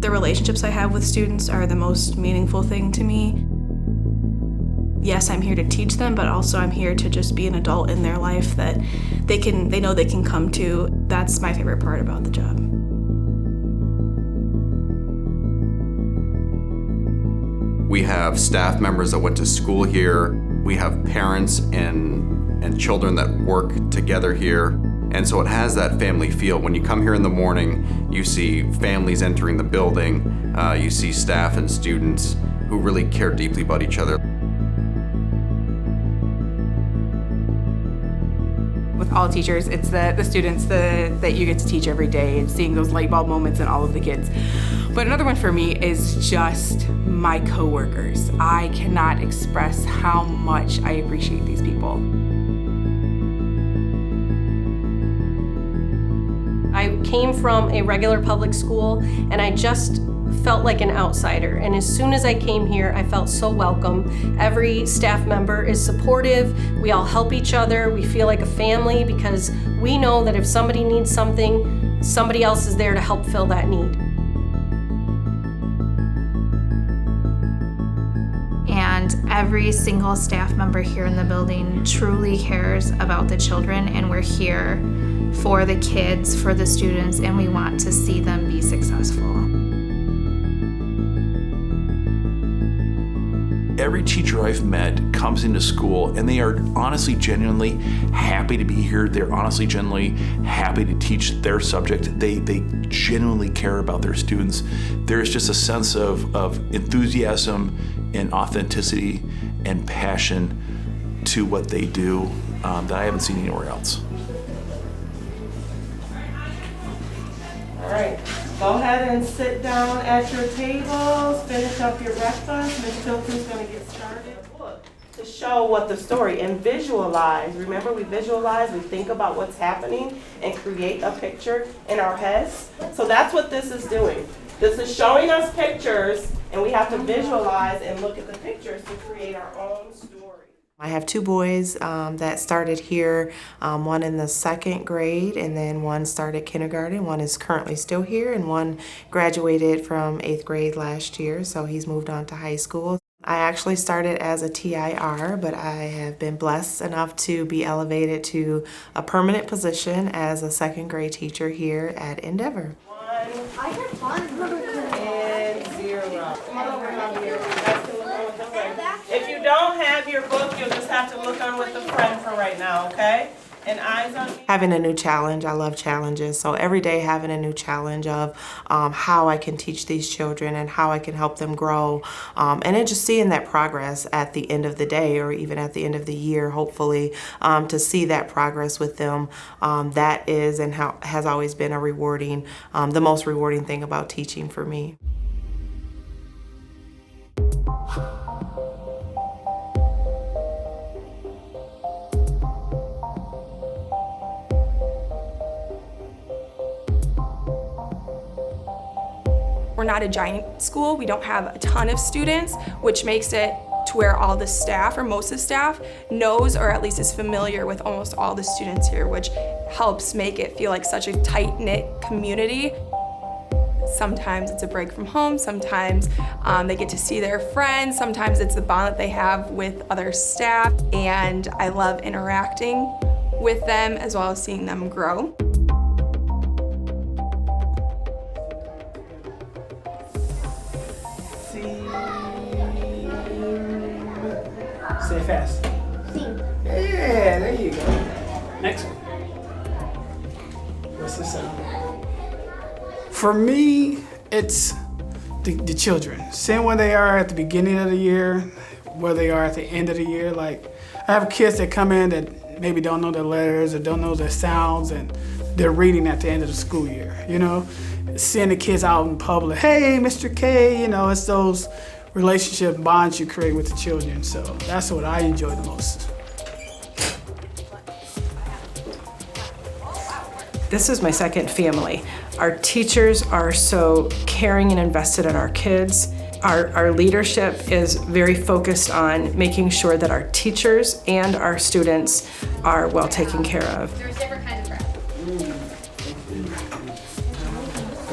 The relationships I have with students are the most meaningful thing to me. Yes, I'm here to teach them, but also I'm here to just be an adult in their life that they know they can come to. That's my favorite part about the job. We have staff members that went to school here. We have parents and children that work together here. And so it has that family feel. When you come here in the morning, you see families entering the building, you see staff and students who really care deeply about each other. With all teachers, it's the students that you get to teach every day and seeing those light bulb moments in all of the kids. But another one for me is just my coworkers. I cannot express how much I appreciate these people. I came from a regular public school and I just felt like an outsider. And as soon as I came here, I felt so welcome. Every staff member is supportive. We all help each other. We feel like a family because we know that if somebody needs something, somebody else is there to help fill that need. And every single staff member here in the building truly cares about the children, and we're here for the kids, for the students, and we want to see them be successful. Every teacher I've met comes into school and they are honestly, genuinely happy to be here. They're honestly, genuinely happy to teach their subject. They genuinely care about their students. There's just a sense of enthusiasm and authenticity and passion to what they do that I haven't seen anywhere else. All right, go ahead and sit down at your tables, finish up your breakfast. Ms. Tilton's gonna get started. To show what the story and visualize. Remember, we visualize, we think about what's happening and create a picture in our heads. So that's what this is doing. This is showing us pictures and we have to visualize and look at the pictures to create our own story. I have two boys that started here, one in the 2nd grade and then one started kindergarten. One is currently still here and one graduated from 8th grade last year, so he's moved on to high school. I actually started as a TIR, but I have been blessed enough to be elevated to a permanent position as a 2nd grade teacher here at Endeavor. I had fun. And 0. Come on over, Mom. You guys can look on with a friend. If you don't have your book, you'll just have to look on with a friend for right now, okay? And eyes on me. Having a new challenge, I love challenges. So every day having a new challenge of how I can teach these children and how I can help them grow. And then just seeing that progress at the end of the day or even at the end of the year, hopefully, to see that progress with them. That is and has always been the most rewarding thing about teaching for me. We're not a giant school. We don't have a ton of students, which makes it to where all the staff, or most of the staff, knows or at least is familiar with almost all the students here, which helps make it feel like such a tight-knit community. Sometimes it's a break from home, sometimes they get to see their friends, sometimes it's the bond that they have with other staff, and I love interacting with them as well as seeing them grow. Say it fast. Sing. Yeah, there you go. Next one. What's the sound? For me, it's the children. Seeing where they are at the beginning of the year, where they are at the end of the year. Like, I have kids that come in that maybe don't know their letters or don't know their sounds, and they're reading at the end of the school year, you know? Seeing the kids out in public, hey, Mr. K, you know, it's those relationship bonds you create with the children. So that's what I enjoy the most. This is my second family. Our teachers are so caring and invested in our kids. Our leadership is very focused on making sure that our teachers and our students are well taken care of. There's different kinds of bread.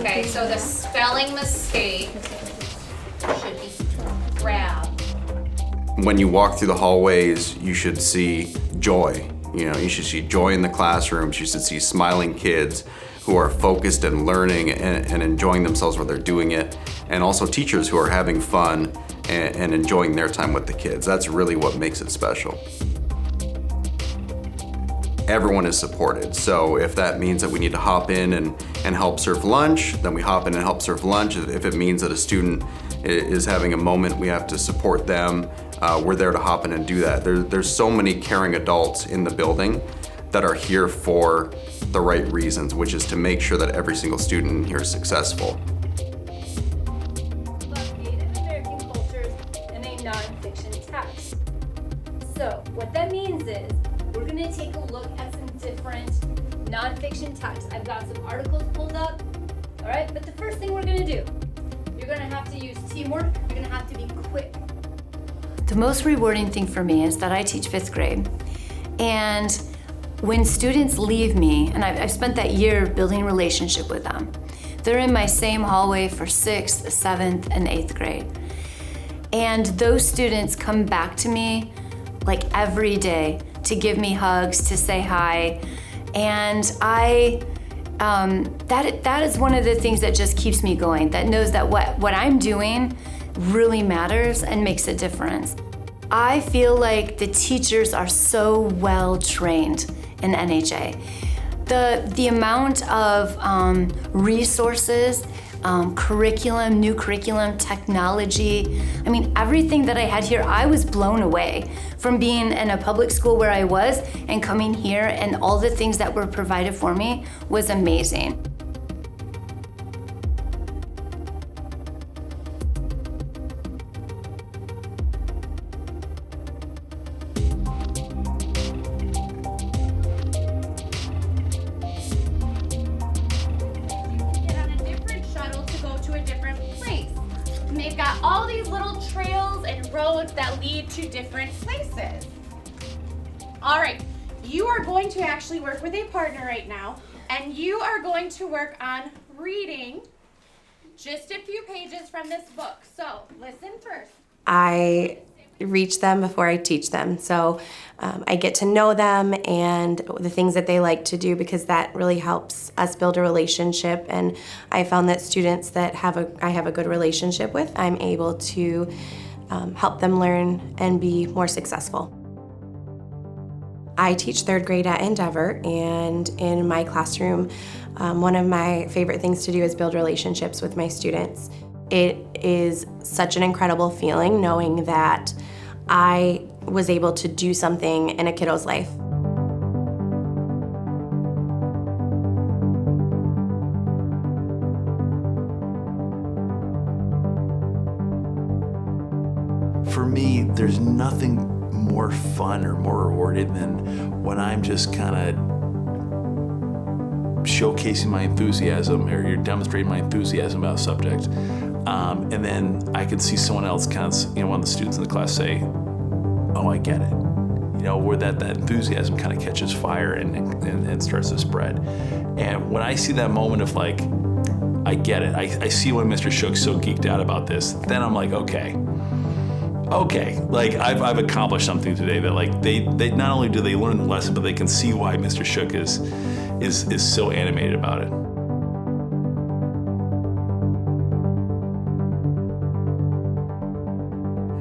Okay, so the spelling mistake should be grab. When you walk through the hallways, you should see joy. You should see joy in the classrooms. You should see smiling kids who are focused and learning and enjoying themselves while they're doing it. And also teachers who are having fun and enjoying their time with the kids. That's really what makes it special. Everyone is supported. So if that means that we need to hop in and help serve lunch, then we hop in and help serve lunch. If it means that a student is having a moment, we have to support them. We're there to hop in and do that. There's so many caring adults in the building that are here for the right reasons, which is to make sure that every single student in here is successful. Native American cultures in a nonfiction text. So what that means is we're going to take a look at some different nonfiction texts. I've got some articles pulled up, all right? But the first thing we're going to do, you're going to have to use teamwork. You're going to have to be quick. The most rewarding thing for me is that I teach 5th grade. And when students leave me, and I've spent that year building a relationship with them, they're in my same hallway for 6th, 7th, and 8th grade. And those students come back to me like every day to give me hugs, to say hi. And that is one of the things that just keeps me going, that knows that what I'm doing really matters and makes a difference. I feel like the teachers are so well trained in NHA. The amount of resources, curriculum, new curriculum, technology, I mean, everything that I had here, I was blown away from being in a public school where I was and coming here, and all the things that were provided for me was amazing. They've got all these little trails and roads that lead to different places. All right, you are going to actually work with a partner right now, and you are going to work on reading just a few pages from this book. So listen first. I reach them before I teach them. So I get to know them and the things that they like to do, because that really helps us build a relationship. And I found that students that I have a good relationship with, I'm able to help them learn and be more successful. I teach 3rd grade at Endeavor, and in my classroom, one of my favorite things to do is build relationships with my students. It is such an incredible feeling knowing that I was able to do something in a kiddo's life. For me, there's nothing more fun or more rewarding than when I'm just kind of showcasing my enthusiasm, or you're demonstrating my enthusiasm about a subject. And then I could see someone else kind of, one of the students in the class say, oh, I get it. Where that enthusiasm kind of catches fire and starts to spread. And when I see that moment of like, I get it. I see when Mr. Shook's so geeked out about this, then I'm like, okay, like I've accomplished something today, that like they not only do they learn the lesson, but they can see why Mr. Shook is so animated about it.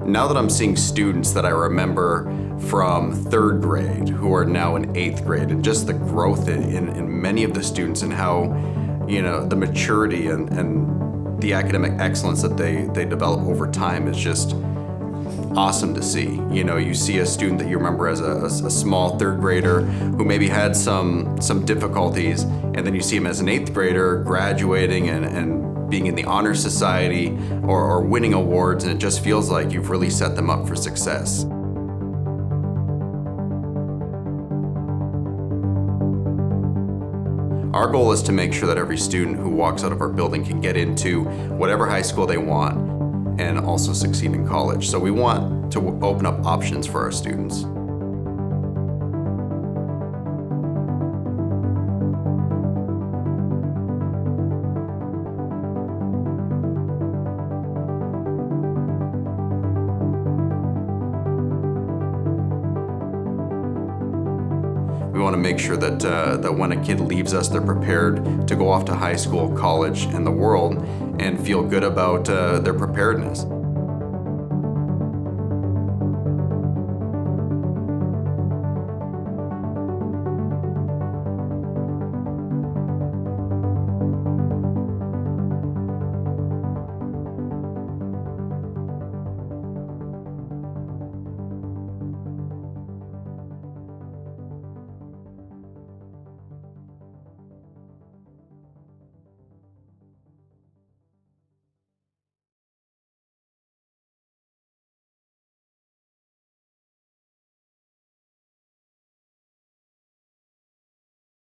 Now that I'm seeing students that I remember from 3rd grade who are now in 8th grade, and just the growth in many of the students, and how, the maturity and the academic excellence that they develop over time is just awesome to see. You see a student that you remember as a small 3rd grader who maybe had some difficulties, and then you see him as an 8th grader graduating and being in the honor society or winning awards, and it just feels like you've really set them up for success. Our goal is to make sure that every student who walks out of our building can get into whatever high school they want and also succeed in college. So we want to open up options for our students. We want to make sure that, that when a kid leaves us, they're prepared to go off to high school, college, and the world and feel good about their preparedness.